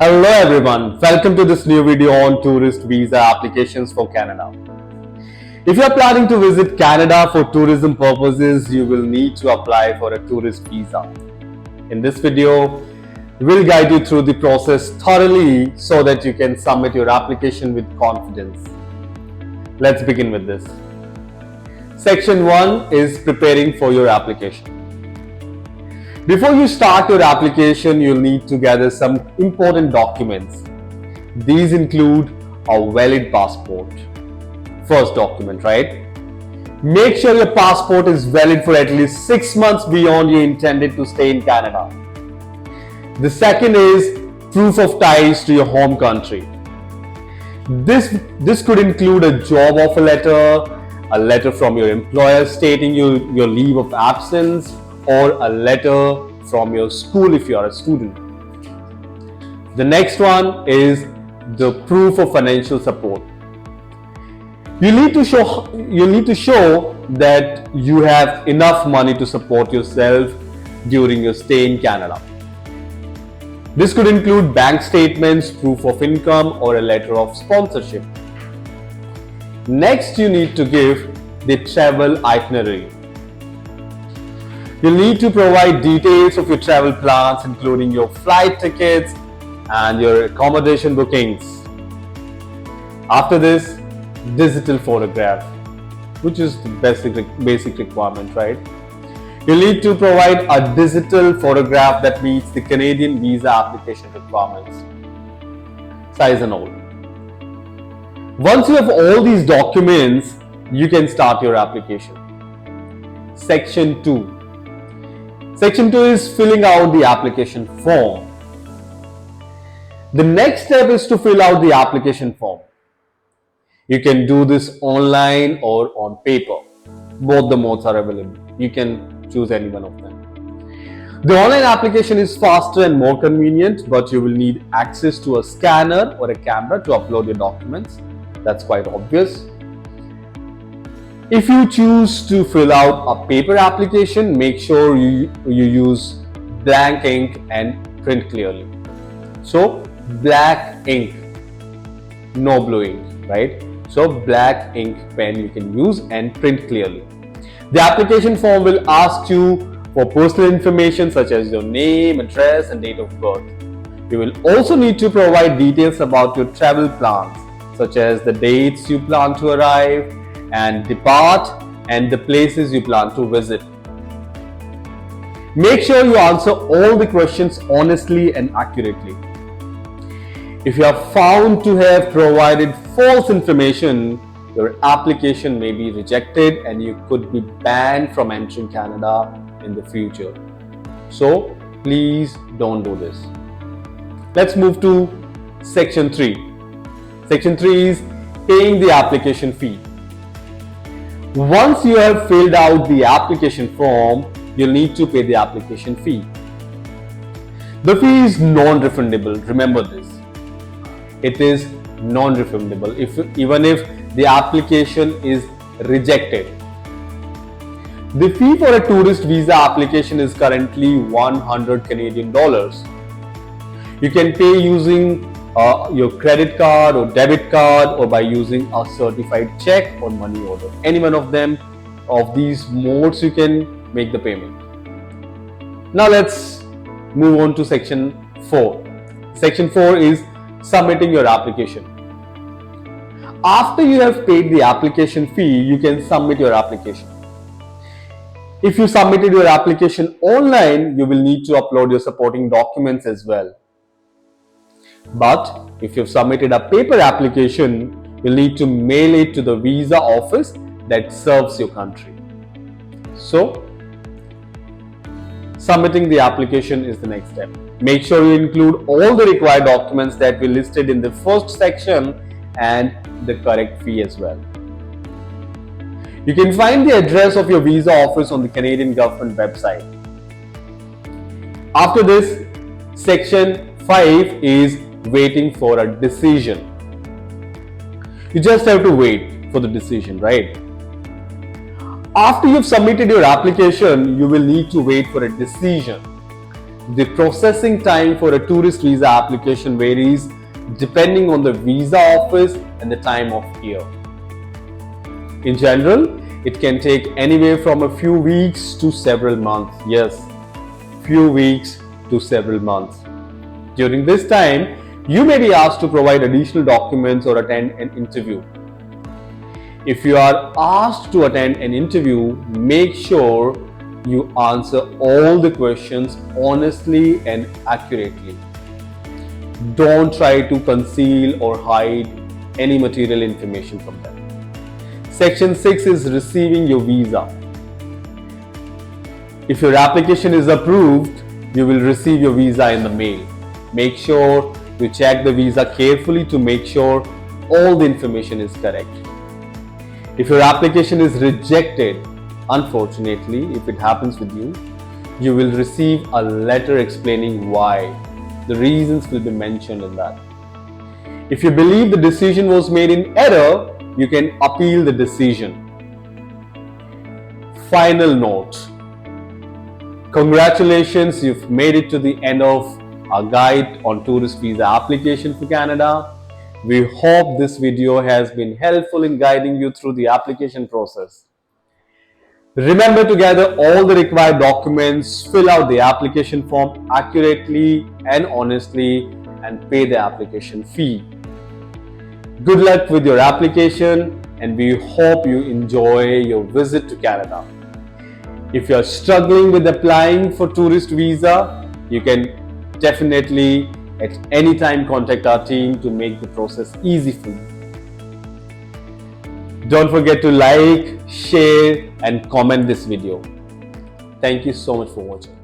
Hello everyone, welcome to this new video on tourist visa applications for Canada. If you are planning to visit Canada for tourism purposes, you will need to apply for a tourist visa. In this video, we'll guide you through the process thoroughly so that you can submit your application with confidence. Let's begin with this. Section 1 is preparing for your application. Before you start your application, you'll need to gather some important documents. These include a valid passport. First document, right? Make sure your passport is valid for at least 6 months beyond you intended to stay in Canada. The second is proof of ties to your home country. This could include a job offer letter, a letter from your employer stating your leave of absence, or a letter from your school if you are a student. The next one is the proof of financial support. You need to show that you have enough money to support yourself during your stay in Canada. This could include bank statements, proof of income, or a letter of sponsorship. Next, you need to give the travel itinerary. You'll need to provide details of your travel plans, including your flight tickets and your accommodation bookings. After this, digital photograph, which is the basic requirement, right? You'll need to provide a digital photograph that meets the Canadian visa application requirements, size and all. Once you have all these documents, you can start your application. Section 2. Section 2 is filling out the application form. The next step is to fill out the application form. You can do this online or on paper. Both the modes are available. You can choose any one of them. The online application is faster and more convenient, but you will need access to a scanner or a camera to upload your documents. That's quite obvious. If you choose to fill out a paper application, make sure you use blank ink and print clearly. So black ink, no blue ink, right? So black ink pen you can use and print clearly. The application form will ask you for personal information such as your name, address, and date of birth. You will also need to provide details about your travel plans, such as the dates you plan to arrive and depart and the places you plan to visit. Make sure you answer all the questions honestly and accurately. If you are found to have provided false information, your application may be rejected and you could be banned from entering Canada in the future. So please don't do this. Let's move to Section 3. Section 3 is paying the application fee. Once you have filled out the application form, you'll need to pay the application fee. The fee is non-refundable. Remember this. It is non-refundable even if the application is rejected. The fee for a tourist visa application is currently 100 Canadian dollars. You can pay using your credit card or debit card or by using a certified check or money order. Any one of them of these modes you can make the payment. Now let's move on to Section 4. Section 4 is submitting your application. After you have paid the application fee, you can submit your application. If you submitted your application online, you will need to upload your supporting documents as well. But if you've submitted a paper application, you'll need to mail it to the visa office that serves your country. So, submitting the application is the next step. Make sure you include all the required documents that we listed in the first section and the correct fee as well. You can find the address of your visa office on the Canadian government website. After this, Section 5 is waiting for a decision. You just have to wait for the decision, right? After you've submitted your application, you will need to wait for a decision. The processing time for a tourist visa application varies depending on the visa office and the time of year. In general, it can take anywhere from a few weeks to several months. Yes, few weeks to several months. During this time, you may be asked to provide additional documents or attend an interview. If you are asked to attend an interview, make sure you answer all the questions honestly and accurately. Don't try to conceal or hide any material information from them. Section 6 is receiving your visa. If your application is approved, you will receive your visa in the mail. Make sure you check the visa carefully to make sure all the information is correct. If your application is rejected, unfortunately, if it happens with you, you will receive a letter explaining why. The reasons will be mentioned in that. If you believe the decision was made in error, you can appeal the decision. Final note. Congratulations, you've made it to the end of our guide on tourist visa application for Canada. We hope this video has been helpful in guiding you through the application process. Remember to gather all the required documents, fill out the application form accurately and honestly, and pay the application fee. Good luck with your application, and we hope you enjoy your visit to Canada. If you are struggling with applying for tourist visa, you can definitely at any time contact our team to make the process easy for you. Don't forget to like, share, and comment this video. Thank you so much for watching.